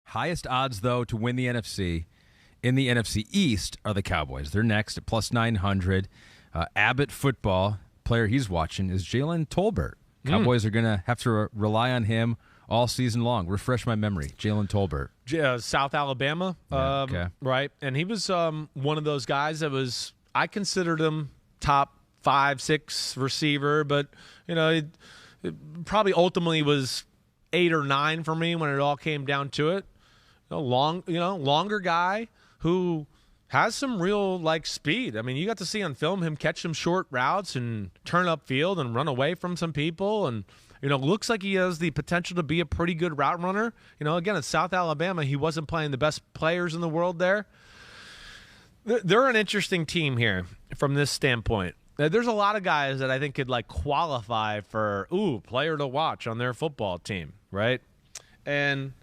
Highest odds, though, to win the NFC in the NFC East are the Cowboys. They're next at plus 900. Abbott football player he's watching is Jalen Tolbert. Cowboys are going to have to rely on him all season long. Refresh my memory. Jalen Tolbert. South Alabama, right? And he was one of those guys that was, I considered him top 5, 6 receiver, but, it probably ultimately was 8 or 9 for me when it all came down to it. Longer guy who has some real speed. I mean, you got to see on film him catch some short routes and turn upfield and run away from some people, and looks like he has the potential to be a pretty good route runner. Again, at South Alabama, he wasn't playing the best players in the world there. They're an interesting team here from this standpoint. There's a lot of guys that I think could qualify for player to watch on their football team, right? And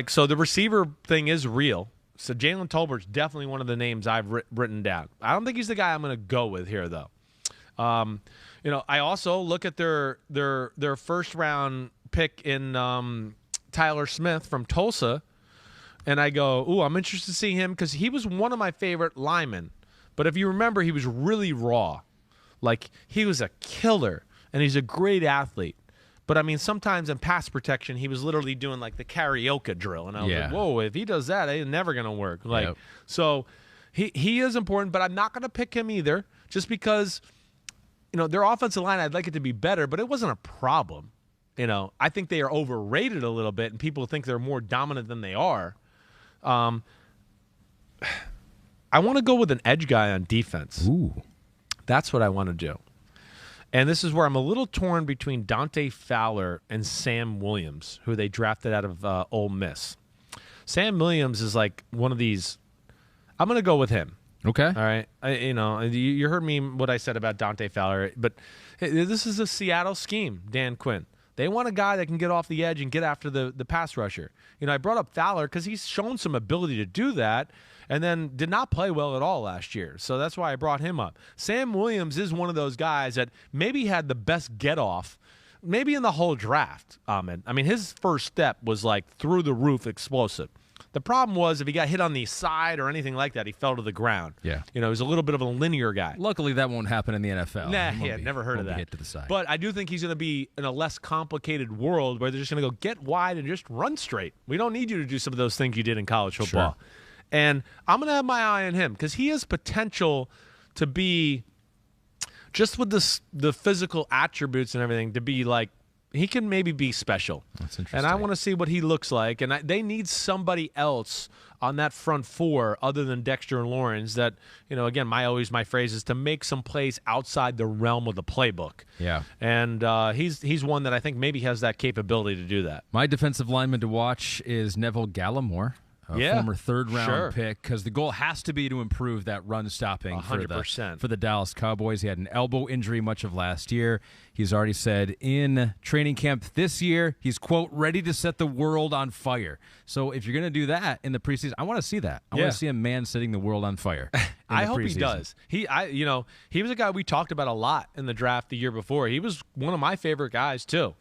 so the receiver thing is real. So Jalen Tolbert's definitely one of the names I've written down. I don't think he's the guy I'm going to go with here, though. I also look at their first round pick in Tyler Smith from Tulsa, and I go, I'm interested to see him because he was one of my favorite linemen. But if you remember, he was really raw. He was a killer, and he's a great athlete. But, I mean, sometimes in pass protection, he was literally doing, the karaoke drill. And I was like, whoa, if he does that, it's never going to work. So he is important, but I'm not going to pick him either just because, their offensive line, I'd like it to be better, but it wasn't a problem. I think they are overrated a little bit, and people think they're more dominant than they are. I want to go with an edge guy on defense. Ooh. That's what I want to do. And this is where I'm a little torn between Dante Fowler and Sam Williams, who they drafted out of Ole Miss. Sam Williams is one of these. I'm going to go with him. Okay. All right. You heard me what I said about Dante Fowler, but this is a Seattle scheme, Dan Quinn. They want a guy that can get off the edge and get after the pass rusher. I brought up Fowler because he's shown some ability to do that and then did not play well at all last year. So that's why I brought him up. Sam Williams is one of those guys that maybe had the best get-off maybe in the whole draft, Ahmed. I mean, his first step was through the roof explosive. The problem was if he got hit on the side or anything like that, he fell to the ground. Yeah. He was a little bit of a linear guy. Luckily, that won't happen in the NFL. Never heard of that. Hit to the side. But I do think he's going to be in a less complicated world where they're just going to go get wide and just run straight. We don't need you to do some of those things you did in college football. Sure. And I'm going to have my eye on him because he has potential to be, just with the physical attributes and everything, to be he can maybe be special. That's interesting. And I want to see what he looks like. And they need somebody else on that front four other than Dexter and Lawrence that, again, my phrase is to make some plays outside the realm of the playbook. Yeah. And he's one that I think maybe has that capability to do that. My defensive lineman to watch is Neville Gallimore. Former third-round pick, because the goal has to be to improve that run-stopping 100%. for the Dallas Cowboys. He had an elbow injury much of last year. He's already said in training camp this year, he's, quote, ready to set the world on fire. So if you're going to do that in the preseason, I want to see that. I want to see a man setting the world on fire. I hope he does. He was a guy we talked about a lot in the draft the year before. He was one of my favorite guys, too.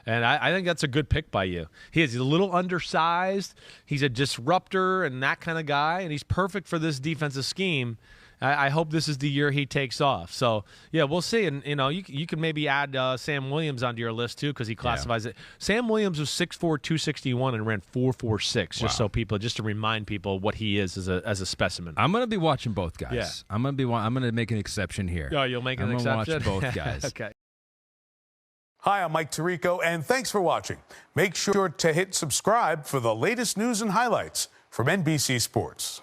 And I think that's a good pick by you. He's a little undersized. He's a disruptor and that kind of guy, and he's perfect for this defensive scheme. I hope this is the year he takes off. So, yeah, we'll see. And, you can maybe add Sam Williams onto your list, too, because he classifies it. Sam Williams was 6'4", 261 and ran 4.46, just to remind people what he is as a specimen. I'm going to be watching both guys. Yeah. I'm going to make an exception here. Oh, you'll make an exception? I'm going to watch both guys. Okay. Hi, I'm Mike Tirico, and thanks for watching. Make sure to hit subscribe for the latest news and highlights from NBC Sports.